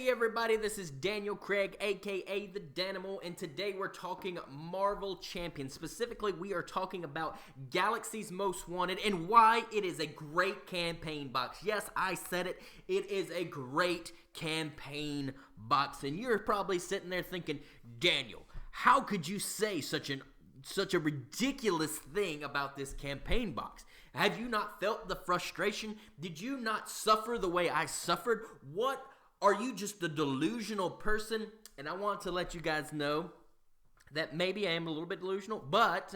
Hey everybody, this is Daniel Craig, aka The Danimal, and today we're talking Marvel Champions. Specifically, we are talking about Galaxy's Most Wanted and why it is a great campaign box. Yes, I said it. It is a great campaign box, and you're probably sitting there thinking, Daniel, how could you say such a ridiculous thing about this campaign box? Have you not felt the frustration? Did you not suffer the way I suffered? What? Are you just a delusional person? And I want to let you guys know that maybe I am a little bit delusional, but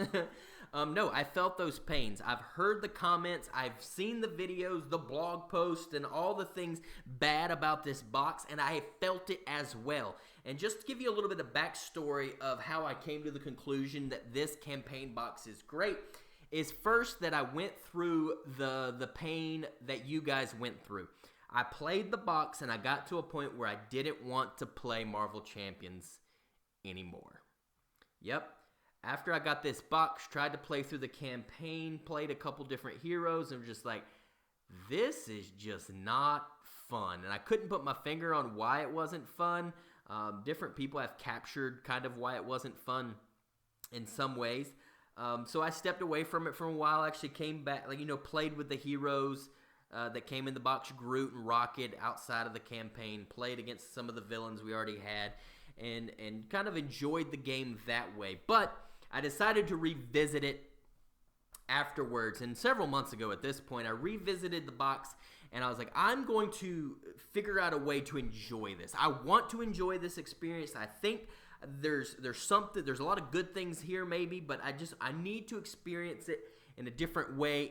no, I felt those pains. I've heard the comments, I've seen the videos, the blog posts, and all the things bad about this box, and I have felt it as well. And just to give you a little bit of backstory of how I came to the conclusion that this campaign box is great, is first that I went through the pain that you guys went through. I played the box and I got to a point where I didn't want to play Marvel Champions anymore. Yep. After I got this box, tried to play through the campaign, played a couple different heroes, and was just like, this is just not fun. And I couldn't put my finger on why it wasn't fun. Different people have captured kind of why it wasn't fun in some ways. So I stepped away from it for a while, actually came back, played with the heroes that came in the box, Groot and Rocket, outside of the campaign, played against some of the villains we already had, and kind of enjoyed the game that way. But I decided to revisit it afterwards, and several months ago at this point, I revisited the box, and I was like, I'm going to figure out a way to enjoy this. I want to enjoy this experience. I think there's a lot of good things here maybe, but I need to experience it in a different way,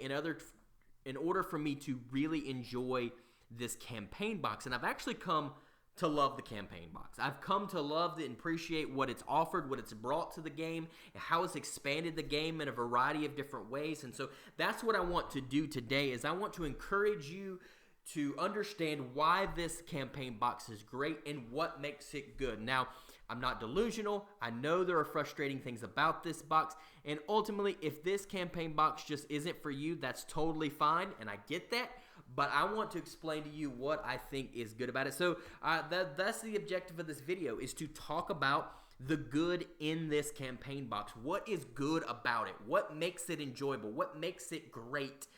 in order for me to really enjoy this campaign box. And I've actually come to love the campaign box. I've come to love and appreciate what it's offered, what it's brought to the game, and how it's expanded the game in a variety of different ways. And so that's what I want to do today, is I want to encourage you to understand why this campaign box is great and what makes it good. Now, I'm not delusional. I know there are frustrating things about this box, and ultimately, if this campaign box just isn't for you, that's totally fine, and I get that, but I want to explain to you what I think is good about it. So that's the objective of this video, is to talk about the good in this campaign box. What is good about it? What makes it enjoyable? What makes it great?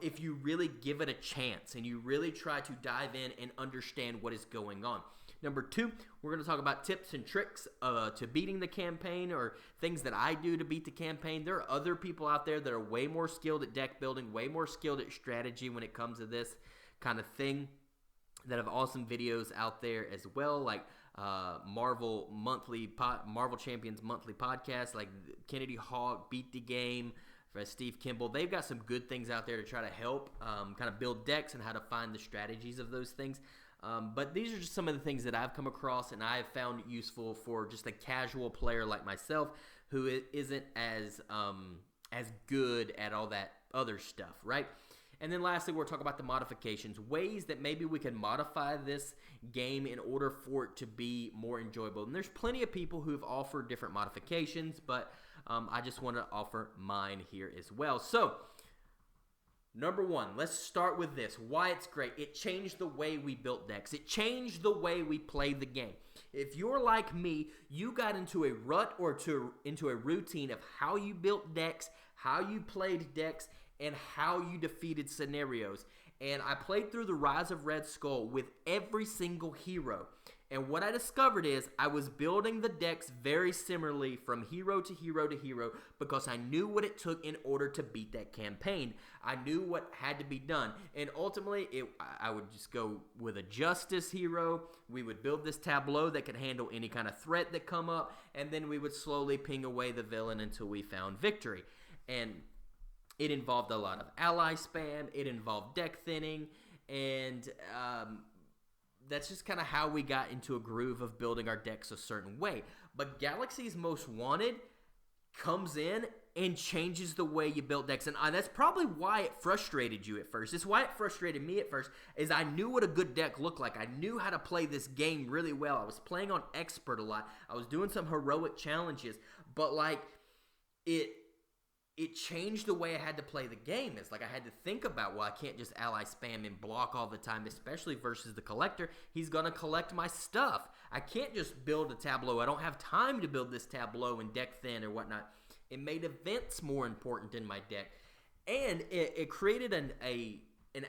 If you really give it a chance and you really try to dive in and understand what is going on. Number 2, we're going to talk about tips and tricks to beating the campaign, or things that I do to beat the campaign. There are other people out there that are way more skilled at deck building, way more skilled at strategy when it comes to this kind of thing, that have awesome videos out there as well, like Marvel Champions monthly podcast, like Kennedy Hawk, Beat the Game, Steve Kimball. They've got some good things out there to try to help kind of build decks and how to find the strategies of those things. But these are just some of the things that I've come across and I've found useful for just a casual player like myself who isn't as good at all that other stuff, right? And then lastly, we'll talk about the modifications, ways that maybe we can modify this game in order for it to be more enjoyable. And there's plenty of people who've offered different modifications, but I just want to offer mine here as well. So, number 1, let's start with this. Why it's great. It changed the way we built decks. It changed the way we played the game. If you're like me, you got into a rut or into a routine of how you built decks, how you played decks, and how you defeated scenarios. And I played through the Rise of Red Skull with every single hero. And what I discovered is I was building the decks very similarly from hero to hero to hero, because I knew what it took in order to beat that campaign. I knew what had to be done. And ultimately, I would just go with a Justice hero. We would build this tableau that could handle any kind of threat that come up, and then we would slowly ping away the villain until we found victory. And it involved a lot of ally spam. It involved deck thinning, and that's just kind of how we got into a groove of building our decks a certain way. But Galaxy's Most Wanted comes in and changes the way you build decks. And that's probably why it frustrated you at first. It's why it frustrated me at first, is I knew what a good deck looked like. I knew how to play this game really well. I was playing on Expert a lot. I was doing some heroic challenges. But, it changed the way I had to play the game. It's like I had to think about, well, I can't just ally spam and block all the time, especially versus the collector. He's going to collect my stuff. I can't just build a tableau. I don't have time to build this tableau and deck thin or whatnot. It made events more important in my deck. And it created an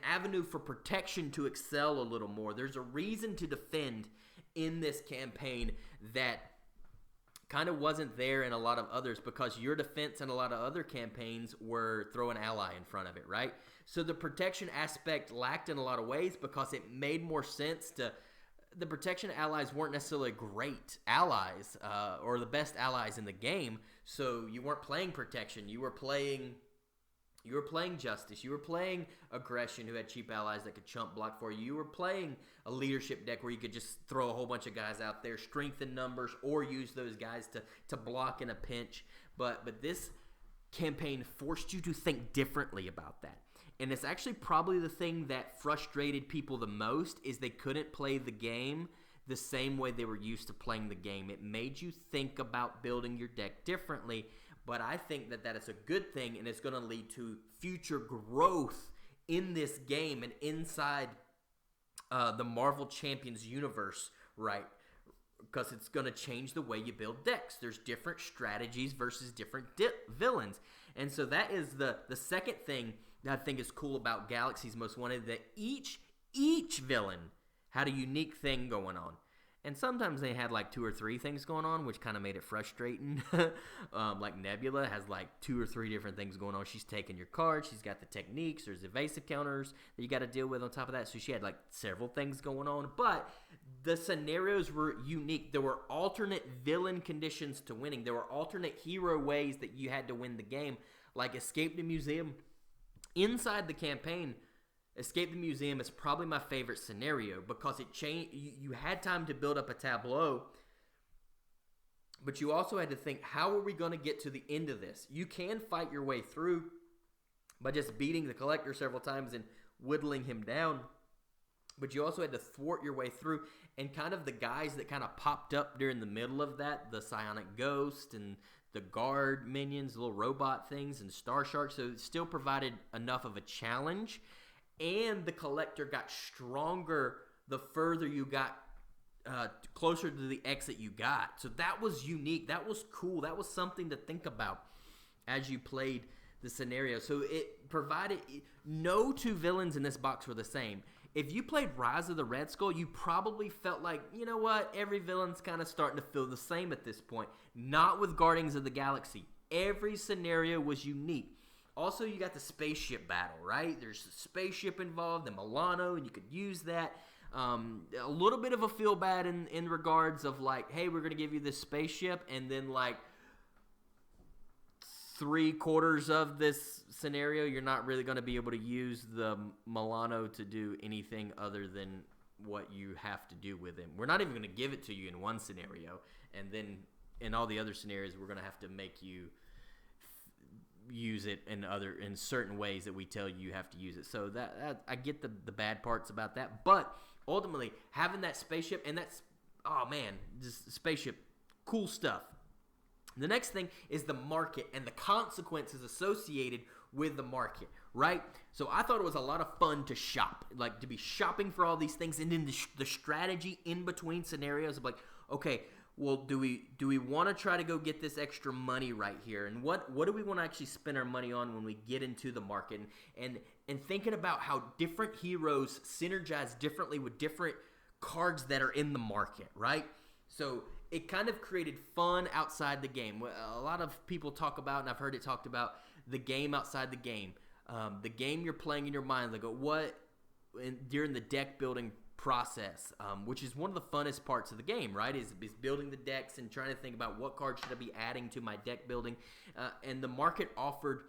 avenue for protection to excel a little more. There's a reason to defend in this campaign that kind of wasn't there in a lot of others, because your defense in a lot of other campaigns were throw an ally in front of it, right? So the protection aspect lacked in a lot of ways because it made more sense to... The protection allies weren't necessarily great allies or the best allies in the game, so you weren't playing protection. You were playing justice. You were playing aggression, who had cheap allies that could chump block for you. You were playing a leadership deck where you could just throw a whole bunch of guys out there, strengthen numbers, or use those guys to block in a pinch. But this campaign forced you to think differently about that. And it's actually probably the thing that frustrated people the most, is they couldn't play the game the same way they were used to playing the game. It made you think about building your deck differently. But I think that is a good thing, and it's going to lead to future growth in this game and inside the Marvel Champions universe, right? Because it's going to change the way you build decks. There's different strategies versus different villains. And so that is the second thing that I think is cool about Galaxy's Most Wanted, that each villain had a unique thing going on. And sometimes they had like 2 or 3 things going on, which kind of made it frustrating. Like Nebula has like 2 or 3 different things going on. She's taking your cards. She's got the techniques. There's evasive counters that you got to deal with on top of that. So she had like several things going on. But the scenarios were unique. There were alternate villain conditions to winning. There were alternate hero ways that you had to win the game. Like Escape the Museum. Inside the campaign, Escape the Museum is probably my favorite scenario because it changed. You had time to build up a tableau, but you also had to think, how are we going to get to the end of this? You can fight your way through by just beating the collector several times and whittling him down, but you also had to thwart your way through. And kind of the guys that kind of popped up during the middle of that, the Psionic Ghost and the guard minions, little robot things, and Star Shark, so it still provided enough of a challenge. And the collector got stronger the further you got closer to the exit you got. So that was unique. That was cool. That was something to think about as you played the scenario. So it provided... No 2 villains in this box were the same. If you played Rise of the Red Skull, you probably felt like, you know what, every villain's kind of starting to feel the same at this point. Not with Guardians of the Galaxy. Every scenario was unique. Also, you got the spaceship battle, right? There's a spaceship involved, the Milano, and you could use that. A little bit of a feel bad in regards of like, hey, we're going to give you this spaceship, and then like 3/4 of this scenario, you're not really going to be able to use the Milano to do anything other than what you have to do with him. We're not even going to give it to you in one scenario, and then in all the other scenarios, we're going to have to make you use it in certain ways that we tell you have to use it. So that I get the bad parts about that, but ultimately having that spaceship, and that's, oh man, just spaceship, cool stuff. The next thing is the market and the consequences associated with the market, right? So I thought it was a lot of fun to shop, like to be shopping for all these things, and then the strategy in between scenarios of like, okay, well, do we want to try to go get this extra money right here? And what do we want to actually spend our money on when we get into the market? And thinking about how different heroes synergize differently with different cards that are in the market, right? So it kind of created fun outside the game. A lot of people talk about, and I've heard it talked about, the game outside the game. The game you're playing in your mind, like during the deck building process, which is one of the funnest parts of the game, right? Is building the decks and trying to think about what cards should I be adding to my deck building. And the market offered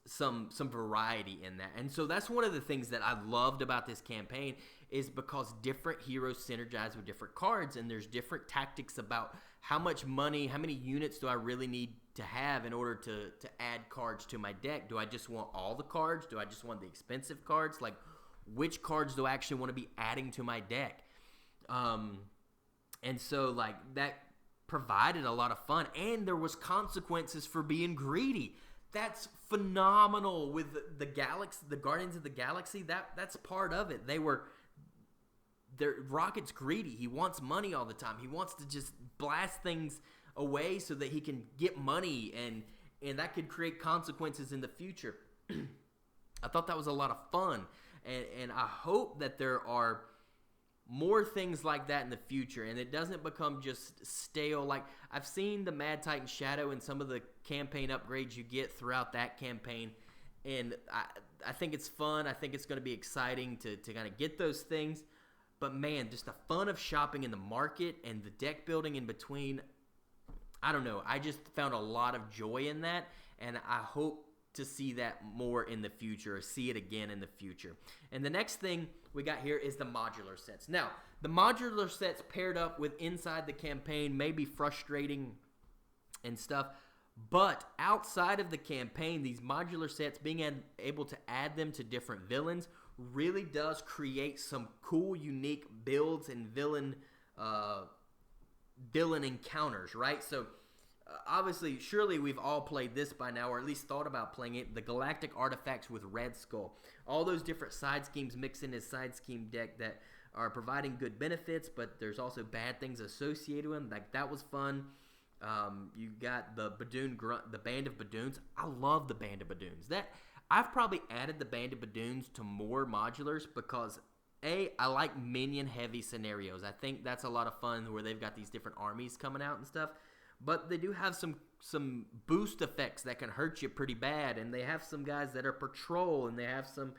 some variety in that. And so that's one of the things that I loved about this campaign, is because different heroes synergize with different cards, and there's different tactics about how much money, how many units do I really need to have in order to add cards to my deck. Do I just want all the cards? Do I just want the expensive cards? Like, which cards do I actually want to be adding to my deck? And so like that provided a lot of fun, and there was consequences for being greedy. That's phenomenal with the Galaxy, the Guardians of the Galaxy. That's part of it. Rocket's greedy. He wants money all the time. He wants to just blast things away so that he can get money, and that could create consequences in the future. I thought that was a lot of fun, and I hope that there are more things like that in the future, and it doesn't become just stale. Like, I've seen the Mad Titan Shadow and some of the campaign upgrades you get throughout that campaign, and I think it's fun. I think it's going to be exciting to kind of get those things. But man, just the fun of shopping in the market and the deck building in between, I don't know. I just found a lot of joy in that, and I hope to see that more in the future, or see it again in the future. And the next thing we got here is the modular sets. Now, the modular sets paired up with inside the campaign may be frustrating and stuff, but outside of the campaign, these modular sets, being able to add them to different villains, really does create some cool, unique builds and villain encounters, right? So, obviously, surely we've all played this by now, or at least thought about playing it, the Galactic Artifacts with Red Skull. All those different side schemes mixed in his side scheme deck that are providing good benefits, but there's also bad things associated with them. Like, that was fun. You got the Band of Badoons. I love the Band of Badoons. I've probably added the Band of Badoons to more modulars because, I like minion-heavy scenarios. I think that's a lot of fun where they've got these different armies coming out and stuff. But they do have some boost effects that can hurt you pretty bad, and they have some guys that are patrol, and they have some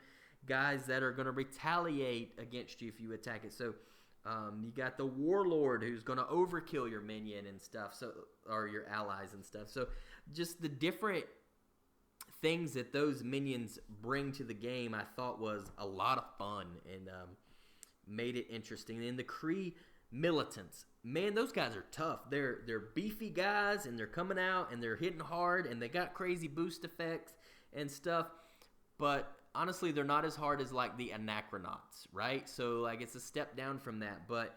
guys that are going to retaliate against you if you attack it. So you got the Warlord who's going to overkill your minion and stuff, or your allies and stuff. So just the different things that those minions bring to the game, I thought was a lot of fun and made it interesting. And the Kree Militants, man, those guys are tough. They're beefy guys, and they're coming out, and they're hitting hard, and they got crazy boost effects and stuff. But honestly, they're not as hard as like the Anachronauts, right? So like it's a step down from that, but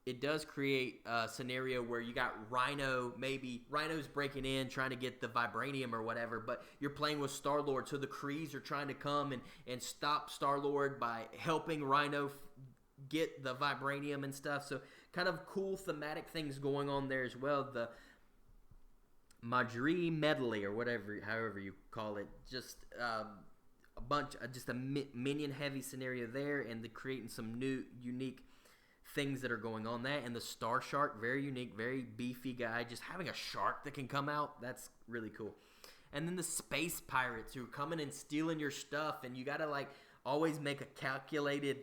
it does create a scenario where you got Rhino, maybe Rhino's breaking in, trying to get the Vibranium or whatever, but you're playing with Star-Lord, so the Krees are trying to come and stop Star-Lord by helping Rhino get the Vibranium and stuff. So kind of cool thematic things going on there as well. The Madri Medley, or however you call it, just a minion heavy scenario there, and creating some new unique things that are going on there. And the Star Shark, very unique, very beefy guy, just having a shark that can come out, that's really cool. And then the Space Pirates who are coming and stealing your stuff, and you gotta like always make a calculated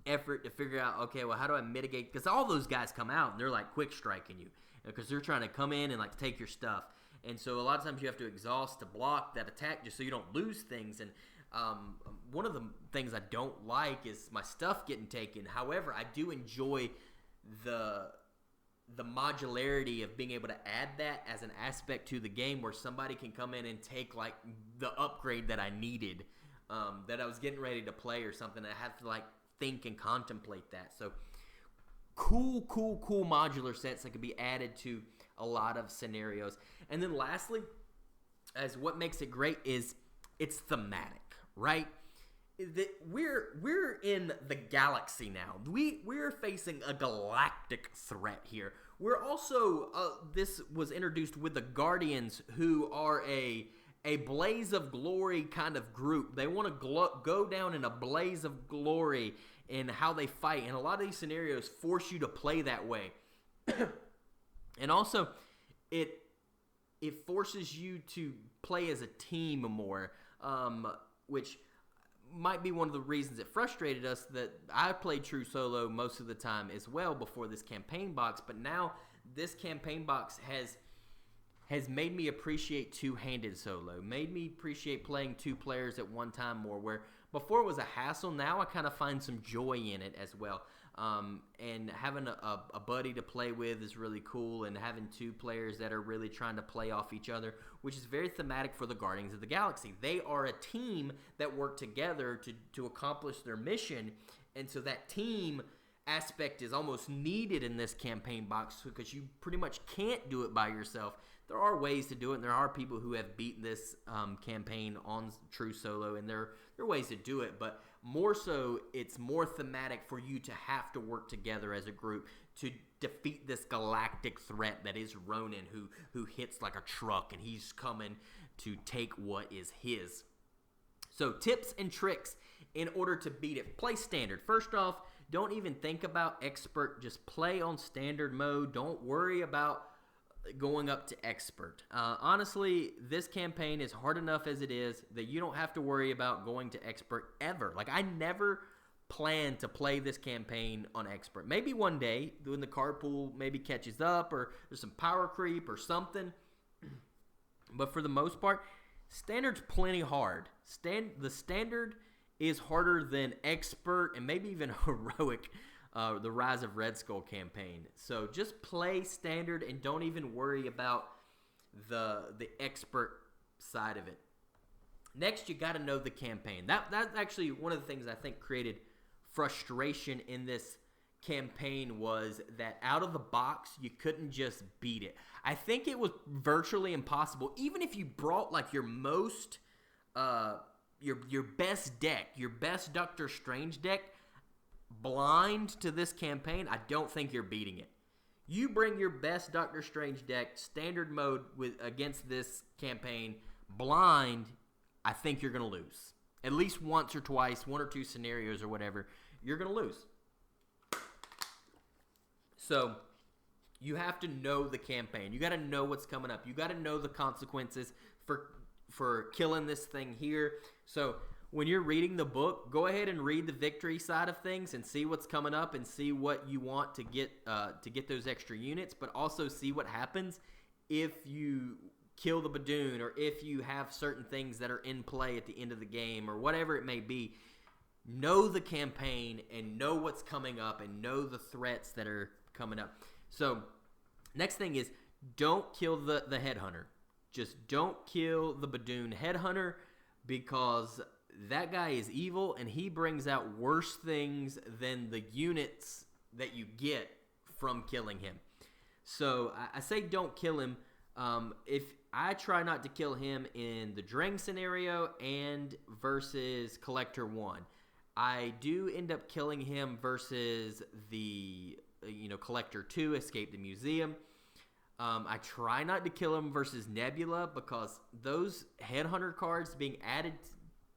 effort to figure out, okay, well, how do I mitigate? Because all those guys come out and they're like quick striking you because they're trying to come in and like take your stuff. And so a lot of times you have to exhaust to block that attack just so you don't lose things. And one of the things I don't like is my stuff getting taken. However, I do enjoy the modularity of being able to add that as an aspect to the game where somebody can come in and take like the upgrade that I needed, that I was getting ready to play or something. I have to like think and contemplate that. So cool modular sets that can be added to a lot of scenarios. And then lastly, as what makes it great is it's thematic, right? We're in the galaxy now. We're facing a galactic threat here. We're also this was introduced with the Guardians, who are a blaze of glory kind of group. They want to go down in a blaze of glory in how they fight, and a lot of these scenarios force you to play that way. And also, it forces you to play as a team more, which might be one of the reasons it frustrated us that I played true solo most of the time as well before this campaign box, but now this campaign box has made me appreciate two-handed solo, made me appreciate playing two players at one time more, where before it was a hassle. Now I kind of find some joy in it as well. And having a buddy to play with is really cool, and having two players that are really trying to play off each other, which is very thematic for the Guardians of the Galaxy. They are a team that work together to accomplish their mission, and so that team aspect is almost needed in this campaign box because you pretty much can't do it by yourself. There are ways to do it, and there are people who have beaten this campaign on true solo, and there are ways to do it, but more so, it's more thematic for you to have to work together as a group to defeat this galactic threat that is Ronin, who hits like a truck, and he's coming to take what is his. So tips and tricks in order to beat it. Play standard. First off, don't even think about expert. Just play on standard mode. Don't worry about going up to expert. Honestly, this campaign is hard enough as it is that you don't have to worry about going to expert ever. Like, I never plan to play this campaign on expert. Maybe one day when the card pool maybe catches up or there's some power creep or something. But for the most part, standard's plenty hard. The standard is harder than expert and maybe even heroic, the Rise of Red Skull campaign. So just play standard and don't even worry about the expert side of it. Next, you got to know the campaign. That's actually one of the things I think created frustration in this campaign, was that out of the box you couldn't just beat it. I think it was virtually impossible, even if you brought like your most your best deck, your best Doctor Strange deck blind to this campaign. I don't think you're beating it. You bring your best Doctor Strange deck standard mode against this campaign blind, I think you're going to lose. At least once or twice, one or two scenarios or whatever, you're going to lose. So you have to know the campaign. You got to know what's coming up. You got to know the consequences for killing this thing here. So when you're reading the book, go ahead and read the victory side of things and see what's coming up and see what you want to get those extra units, but also see what happens if you kill the Badoon or if you have certain things that are in play at the end of the game or whatever it may be. Know the campaign and know what's coming up and know the threats that are coming up. So next thing is, don't kill the Headhunter. Just don't kill the Badoon Headhunter, because that guy is evil and he brings out worse things than the units that you get from killing him. So I say don't kill him. If I try not to kill him in the Drang scenario and versus Collector 1. I do end up killing him versus the Collector 2, Escape the Museum. I try not to kill him versus Nebula, because those Headhunter cards being added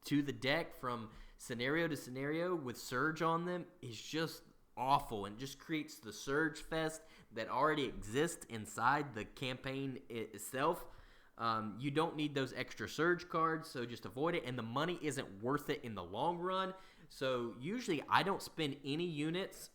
to the deck from scenario to scenario with Surge on them is just awful and just creates the Surge fest that already exists inside the campaign itself. You don't need those extra Surge cards, so just avoid it, and the money isn't worth it in the long run. So usually I don't spend any units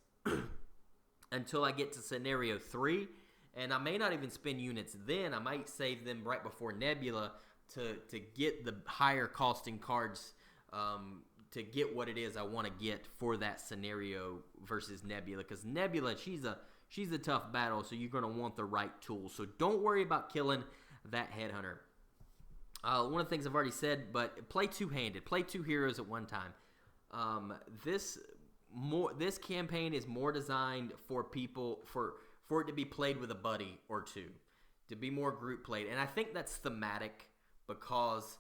until I get to scenario 3, and I may not even spend units then. I might save them right before Nebula to get the higher costing cards to get what it is I want to get for that scenario versus Nebula, because Nebula, she's a tough battle, so you're going to want the right tools. So don't worry about killing that Headhunter. One of the things I've already said, but play two-handed. Play two heroes at one time. This campaign is more designed for people for it to be played with a buddy or two, to be more group played, and I think that's thematic because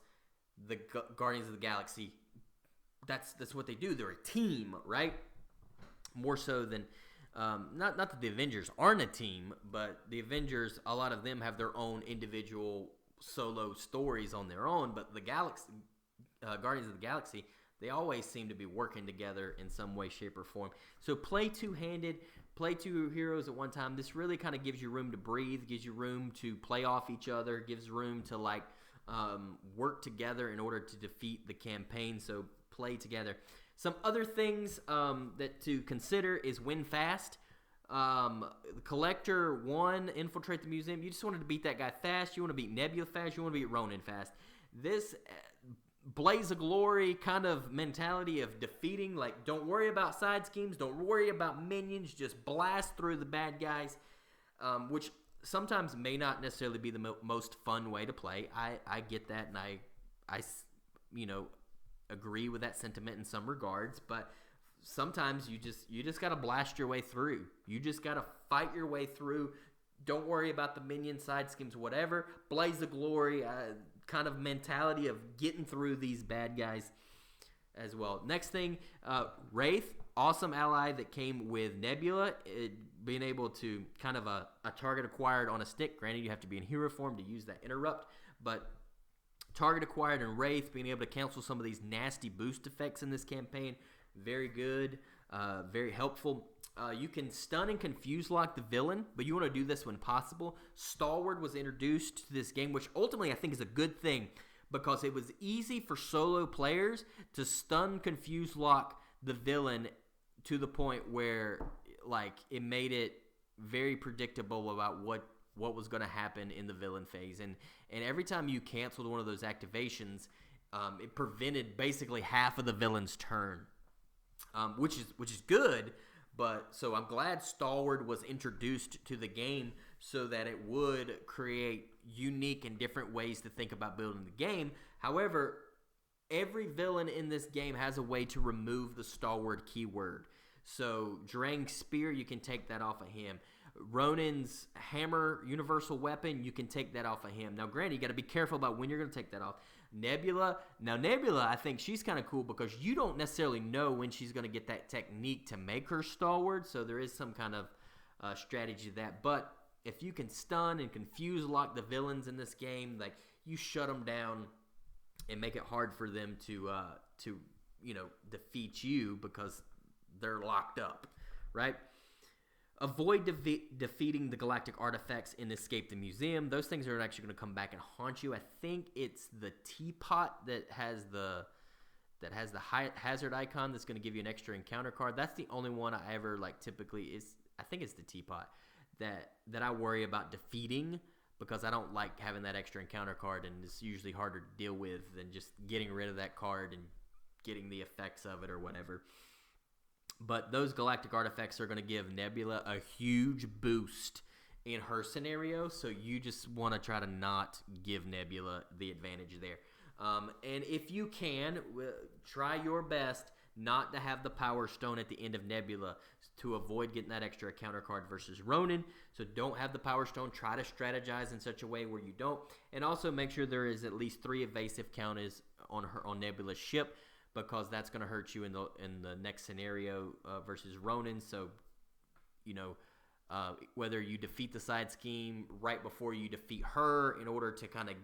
the Guardians of the Galaxy, that's what they do. They're a team, right? More so than not that the Avengers aren't a team, but the Avengers, a lot of them have their own individual solo stories on their own, but the Guardians of the Galaxy, they always seem to be working together in some way, shape, or form. So play two-handed, play two heroes at one time. This really kind of gives you room to breathe, gives you room to play off each other, gives room to work together in order to defeat the campaign. So play together. Some other things that to consider is win fast. Collector 1, infiltrate the museum. You just wanted to beat that guy fast. You want to beat Nebula fast. You want to beat Ronin fast. This Blaze of Glory kind of mentality of defeating, like, don't worry about side schemes, don't worry about minions, just blast through the bad guys, which sometimes may not necessarily be the most fun way to play. I get that, and I agree with that sentiment in some regards, but sometimes you just gotta blast your way through. You just gotta fight your way through. Don't worry about the minion side schemes, whatever. Blaze of Glory kind of mentality of getting through these bad guys as well. Next thing, Wraith, awesome ally that came with Nebula, being able to kind of a target acquired on a stick. Granted, you have to be in hero form to use that interrupt, but target acquired and Wraith, being able to cancel some of these nasty boost effects in this campaign, very good, very helpful. You can stun and confuse lock the villain, but you want to do this when possible. Stalwart was introduced to this game, which ultimately I think is a good thing because it was easy for solo players to stun, confuse lock the villain to the point where like it made it very predictable about what was going to happen in the villain phase. And every time you canceled one of those activations, it prevented basically half of the villain's turn, which is good. But so I'm glad Stalwart was introduced to the game so that it would create unique and different ways to think about building the game. However, every villain in this game has a way to remove the Stalwart keyword. So Drang's Spear, you can take that off of him. Ronin's Hammer, universal weapon, you can take that off of him. Now, granted, you got to be careful about when you're going to take that off. Nebula, I think she's kind of cool because you don't necessarily know when she's going to get that technique to make her Stalwart, so there is some kind of strategy to that. But if you can stun and confuse lock the villains in this game, like you shut them down and make it hard for them to defeat you because they're locked up, right? Avoid defeating the galactic artifacts in Escape the Museum. Those things are actually going to come back and haunt you. I think it's the teapot that has the hazard icon that's going to give you an extra encounter card. That's the only one I ever typically is. I think it's the teapot that I worry about defeating because I don't like having that extra encounter card, and it's usually harder to deal with than just getting rid of that card and getting the effects of it or whatever. But those galactic artifacts are going to give Nebula a huge boost in her scenario, so you just want to try to not give Nebula the advantage there. And if you can, try your best not to have the Power Stone at the end of Nebula to avoid getting that extra counter card versus Ronin. So don't have the Power Stone. Try to strategize in such a way where you don't. And also make sure there is at least 3 evasive counters on Nebula's ship, because that's going to hurt you in the next scenario versus Ronin. So, whether you defeat the side scheme right before you defeat her in order to kind of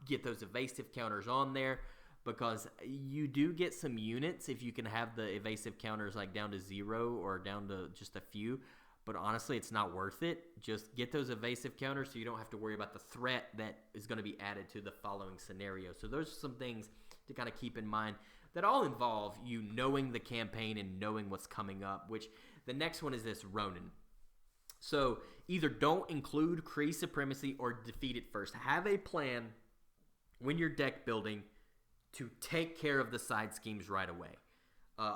get those evasive counters on there, because you do get some units if you can have the evasive counters down to 0 or down to just a few. But honestly, it's not worth it. Just get those evasive counters so you don't have to worry about the threat that is going to be added to the following scenario. So those are some things to kind of keep in mind that all involve you knowing the campaign and knowing what's coming up, which the next one is this Ronin. So either don't include Kree Supremacy or defeat it first. Have a plan when you're deck building to take care of the side schemes right away.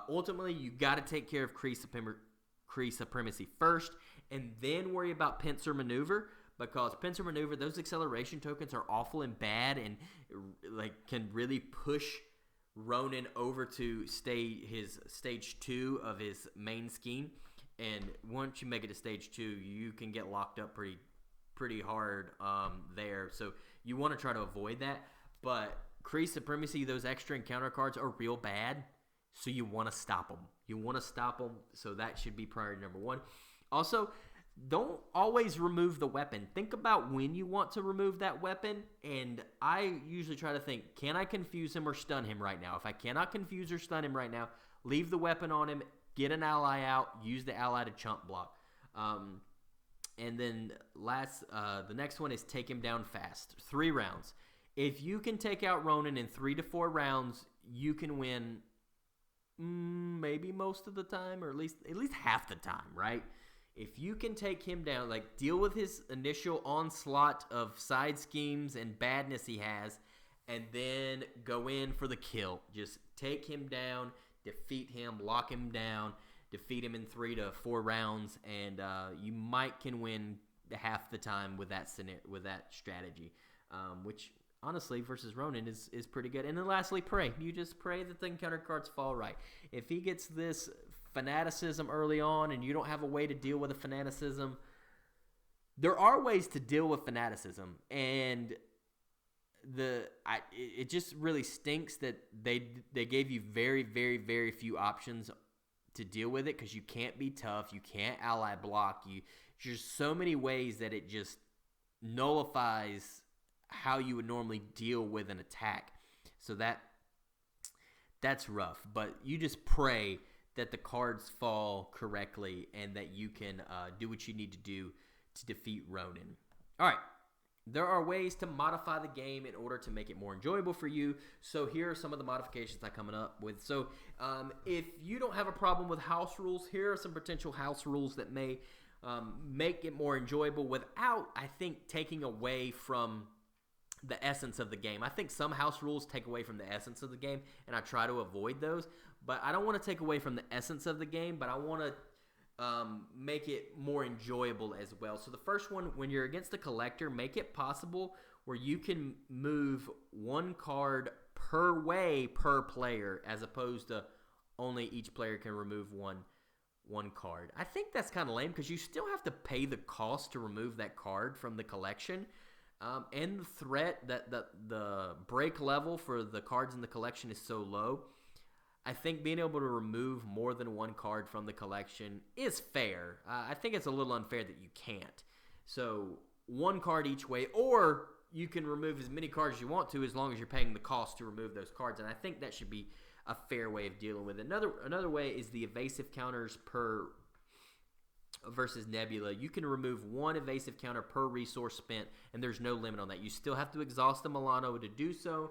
Ultimately, you got to take care of Kree Supremacy first and then worry about Pincer Maneuver, because Pincer Maneuver, those acceleration tokens are awful and bad and can really push Ronin over to his stage 2 of his main scheme. And once you make it to stage 2, you can get locked up pretty hard there. So you want to try to avoid that. But Kree Supremacy, those extra encounter cards are real bad, so you want to stop them. So that should be priority number 1. Also, don't always remove the weapon. Think about when you want to remove that weapon, and I usually try to think, can I confuse him or stun him right now? If I cannot confuse or stun him right now, leave the weapon on him, get an ally out, use the ally to chump block. And then the next one is take him down fast. 3 rounds. If you can take out Ronin in 3 to 4 rounds, you can win maybe most of the time, or at least half the time, right? If you can take him down, deal with his initial onslaught of side schemes and badness he has, and then go in for the kill. Just take him down, defeat him, lock him down, defeat him in 3 to 4 rounds, and you can win half the time with that strategy, which honestly, versus Ronin is pretty good. And then lastly, pray. You just pray that the encounter cards fall right. If he gets this fanaticism early on and you don't have a way to deal with a fanaticism, there are ways to deal with fanaticism. And it just really stinks that they gave you very, very, very few options to deal with it, because you can't be tough, you can't ally block, there's so many ways that it just nullifies how you would normally deal with an attack. So that's rough. But you just pray that the cards fall correctly and that you can do what you need to do to defeat Ronin. All right. There are ways to modify the game in order to make it more enjoyable for you. So here are some of the modifications I'm coming up with. So if you don't have a problem with house rules, here are some potential house rules that may make it more enjoyable without, I think, taking away from the essence of the game. I think some house rules take away from the essence of the game, and I try to avoid those. But I don't want to take away from the essence of the game, but I want to make it more enjoyable as well. So the first one, when you're against a collector, make it possible where you can move one card per way per player, as opposed to only each player can remove one card. I think that's kind of lame, because you still have to pay the cost to remove that card from the collection. And the threat that the break level for the cards in the collection is so low. I think being able to remove more than one card from the collection is fair. I think it's a little unfair that you can't. So one card each way, or you can remove as many cards as you want to, as long as you're paying the cost to remove those cards. And I think that should be a fair way of dealing with it. Another way is the evasive counters versus Nebula. You can remove one evasive counter per resource spent, and there's no limit on that. You still have to exhaust the Milano to do so.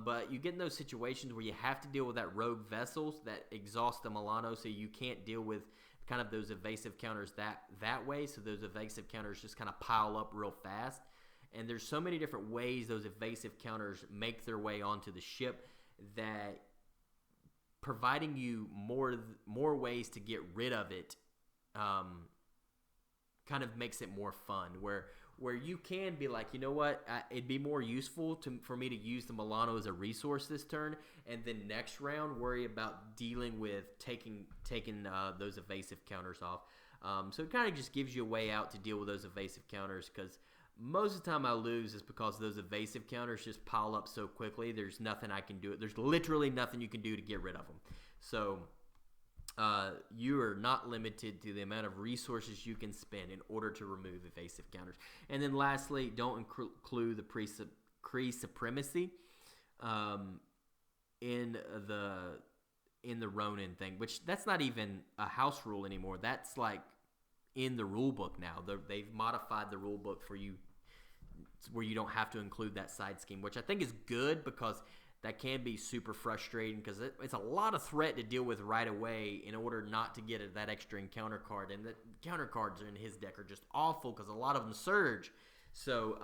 But you get in those situations where you have to deal with that rogue vessels that exhaust the Milano, so you can't deal with kind of those evasive counters that way. So those evasive counters just kind of pile up real fast. And there's so many different ways those evasive counters make their way onto the ship, that providing you more ways to get rid of it kind of makes it more fun, where you can be like, you know what, it'd be more useful for me to use the Milano as a resource this turn, and then next round worry about dealing with taking those evasive counters off. So it kind of just gives you a way out to deal with those evasive counters, because most of the time I lose is because those evasive counters just pile up so quickly. There's nothing I can do. There's literally nothing you can do to get rid of them. So you are not limited to the amount of resources you can spend in order to remove evasive counters. And then lastly, don't include the Kree supremacy in the Ronin thing, which that's not even a house rule anymore. That's like in the rule book now. They've modified the rule book for you, where you don't have to include that side scheme, which I think is good, because that can be super frustrating, because it's a lot of threat to deal with right away in order not to get that extra encounter card. And the counter cards in his deck are just awful, because a lot of them surge. So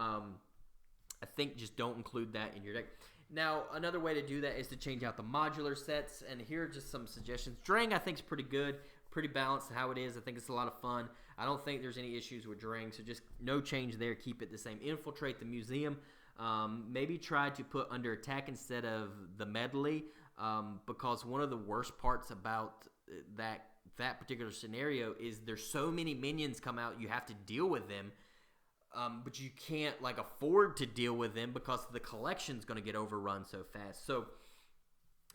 I think just don't include that in your deck. Now, another way to do that is to change out the modular sets. And here are just some suggestions. Drang, I think, is pretty good, pretty balanced how it is. I think it's a lot of fun. I don't think there's any issues with Drang, so just no change there. Keep it the same. Infiltrate the museum. Maybe try to put under attack instead of the medley, because one of the worst parts about that particular scenario is there's so many minions come out, you have to deal with them, but you can't afford to deal with them because the collection's going to get overrun so fast. So,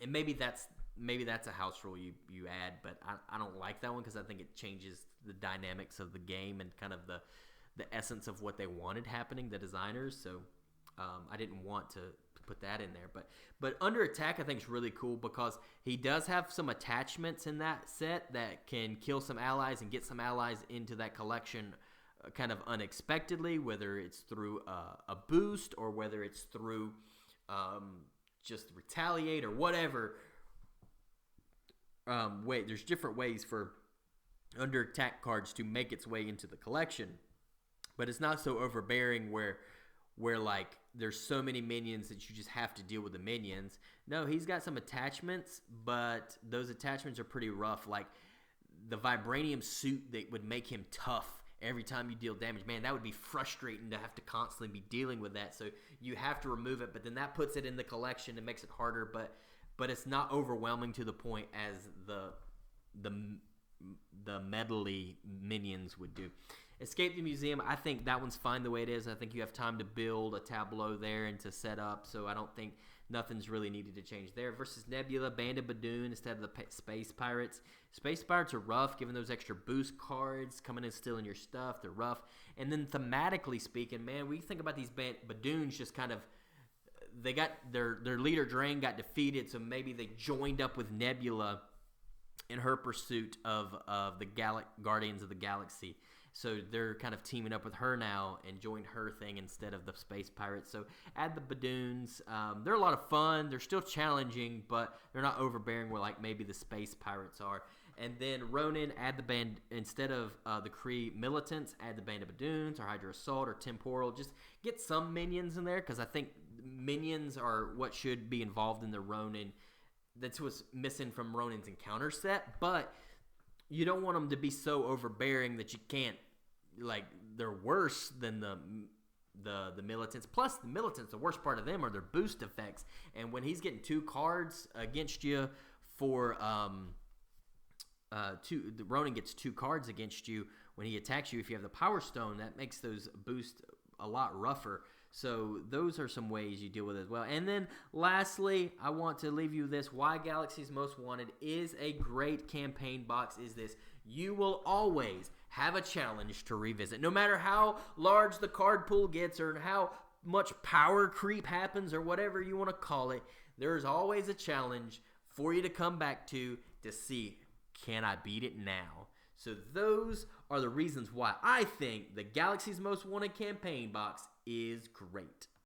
and maybe that's a house rule you add, but I don't like that one, because I think it changes the dynamics of the game and kind of the essence of what they wanted happening, the designers. So I didn't want to put that in there. But under attack, I think is really cool, because he does have some attachments in that set that can kill some allies and get some allies into that collection kind of unexpectedly, whether it's through a boost or whether it's through just retaliate or whatever. There's different ways for under attack cards to make its way into the collection, but it's not so overbearing where there's so many minions that you just have to deal with the minions. No, he's got some attachments, but those attachments are pretty rough. Like the vibranium suit that would make him tough every time you deal damage. Man, that would be frustrating to have to constantly be dealing with that. So you have to remove it, but then that puts it in the collection and makes it harder. But it's not overwhelming to the point as the medley minions would do. Escape the Museum, I think that one's fine the way it is. I think you have time to build a tableau there and to set up, so I don't think nothing's really needed to change there. Versus Nebula, Bandit Badoon instead of the Space Pirates. Space Pirates are rough, given those extra boost cards coming in stealing your stuff. They're rough. And then thematically speaking, man, we think about these Badoons just kind of, they got their leader Drain got defeated, so maybe they joined up with Nebula in her pursuit of the Guardians of the Galaxy. So they're kind of teaming up with her now and joined her thing instead of the Space Pirates. So add the Badoons. They're a lot of fun. They're still challenging, but they're not overbearing where like maybe the Space Pirates are. And then Ronin, add the band instead of the Kree militants, add the Band of Badoons or Hydra Assault or Temporal. Just get some minions in there because I think minions are what should be involved in the Ronin. That's what's missing from Ronin's encounter set, but you don't want them to be so overbearing that you can't, like, they're worse than the militants. Plus, the militants, the worst part of them are their boost effects. And when he's getting 2 cards against you for the Ronin gets 2 cards against you when he attacks you. If you have the Power Stone, that makes those boosts a lot rougher. So those are some ways you deal with it as well. And then lastly, I want to leave you this. Why Galaxy's Most Wanted is a great campaign box is this. You will always have a challenge to revisit. No matter how large the card pool gets or how much power creep happens or whatever you want to call it, there's always a challenge for you to come back to see, can I beat it now? So those are the reasons why I think the Galaxy's Most Wanted campaign box is great.